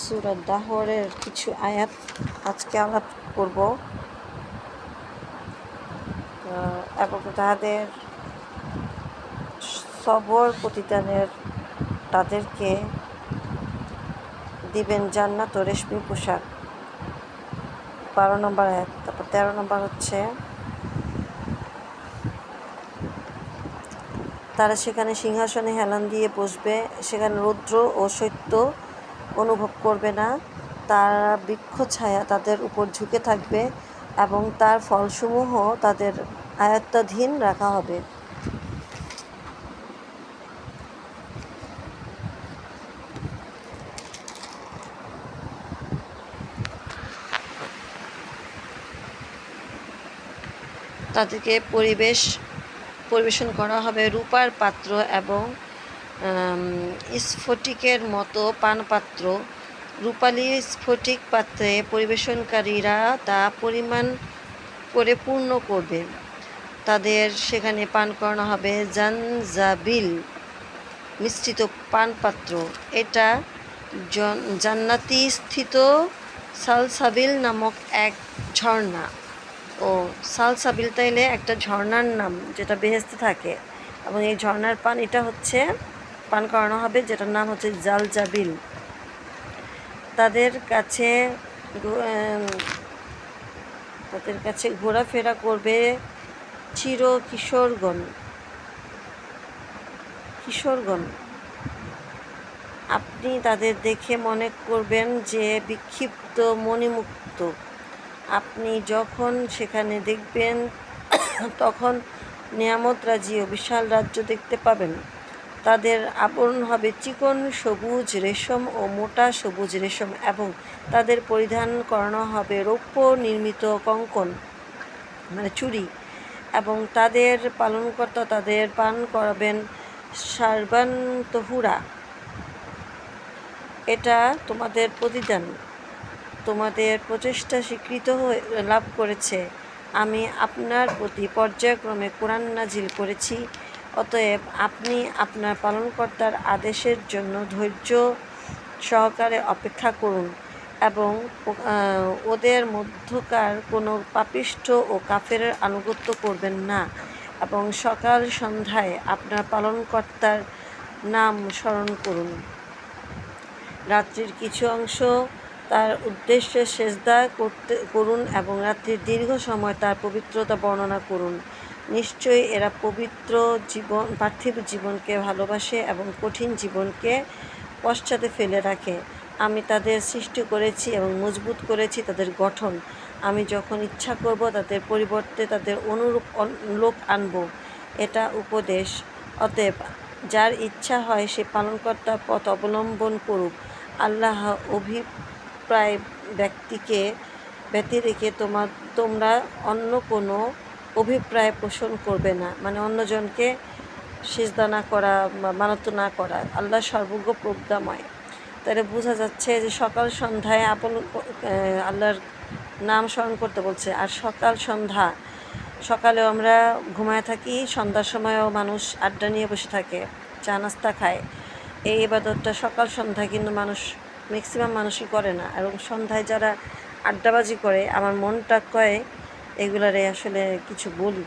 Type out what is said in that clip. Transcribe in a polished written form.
সূরা দাহরের কিছু আয়াত আজকে আলাপ করব এবং তাদের সবর প্রতিদানের তাদেরকে দিবেন জান্নাত ও রেশমি পোশাক। 12 নম্বর আয়াত। তারপর 13 নম্বর হচ্ছে তারা সেখানে সিংহাসনে হেলান দিয়ে বসবে, সেখানে রৌদ্র ও শৈত্য অনুভব করবে না, তারা বৃক্ষছায়া তাদের উপর ঝুঁকে থাকবে এবং তার ফলসমূহ তাদের আয়ত্তাধীন রাখা হবে। তাদেরকে পরিবেশন করা হবে রূপার পাত্র এবং স্ফটিকের মতো পানপাত্র। রূপালী স্ফটিক পাত্রে পরিবেশনকারীরা তা পরিমাণ করে পূর্ণ করবে। তাদের সেখানে পান করানো হবে জানজাবিল মিশ্রিত পানপাত্র। এটা জান্নাতি স্থিত সালসাবিল নামক এক ঝর্ণা। ও সালসাবিল তাইলে একটা ঝর্ণার নাম যেটা বেহেশতে থাকে, এবং এই ঝর্ণার পানিটা হচ্ছে পান করানো হবে, যেটার নাম হচ্ছে জালজাবিল। তাদের কাছে ঘোরাফেরা করবে চির কিশোরগণ। আপনি তাদের দেখে মনে করবেন যে বিক্ষিপ্ত মণিমুক্ত। আপনি যখন সেখানে দেখবেন তখন নিয়ামতরাজি ও বিশাল রাজ্য দেখতে পাবেন। তাদের আবরণ হবে চিকন সবুজ রেশম ও মোটা সবুজ রেশম, এবং তাদের পরিধান করানো হবে রৌপ্য নির্মিত কঙ্কন মানে চুড়ি, এবং তাদের পালনকর্তা তাদের পান করাবেন শারবান তহুরা। এটা তোমাদের প্রতিদান, তোমাদের প্রচেষ্টা স্বীকৃত লাভ করেছে। আমি আপনার প্রতি পর্যায়ক্রমে কোরআন নাজিল করেছি, অতএব আপনি আপনার পালনকর্তার আদেশের জন্য ধৈর্য সহকারে অপেক্ষা করুন এবং ওদের মধ্যকার কোনো পাপিষ্ঠ ও কাফেরের আনুগত্য করবেন না, এবং সকাল সন্ধ্যায় আপনার পালনকর্তার নাম স্মরণ করুন। রাত্রির কিছু অংশ তার উদ্দেশ্যে সেজদা করুন এবং রাত্রির দীর্ঘ সময় তার পবিত্রতা বর্ণনা করুন। নিশ্চয়ই এরা পার্থিব জীবনকে ভালোবাসে এবং কঠিন জীবনকে পশ্চাতে ফেলে রাখে। আমি তাদের সৃষ্টি করেছি এবং মজবুত করেছি তাদের গঠন। আমি যখন ইচ্ছা করব তাদের পরিবর্তে তাদের অনুরূপ লোক আনব। এটা উপদেশ। অতএব যার ইচ্ছা হয় সে পালনকর্তার পথ অবলম্বন করুক। আল্লাহ অভিপ্রায় ব্যক্তিকে ব্যতি রেখে তোমরা অন্য কোনো অভিপ্রায় পোষণ করবে না, মানে অন্যজনকে সিজদা না করা বা মানত না করা। আল্লাহ সর্বজ্ঞ প্রজ্ঞাময়। তাহলে বোঝা যাচ্ছে যে সকাল সন্ধ্যায় আল্লাহর নাম স্মরণ করতে বলছে। আর সকালেও আমরা ঘুমায় থাকি, সন্ধ্যার সময়ও মানুষ আড্ডা নিয়ে বসে থাকে, চা নাস্তা খায়। এই ইবাদতটা সকাল সন্ধ্যায় কিন্তু ম্যাক্সিমাম মানুষই করে না, এবং সন্ধ্যায় যারা আড্ডাবাজি করে আমার মনটা কয় এগুলারে আসলে কিছু বলি।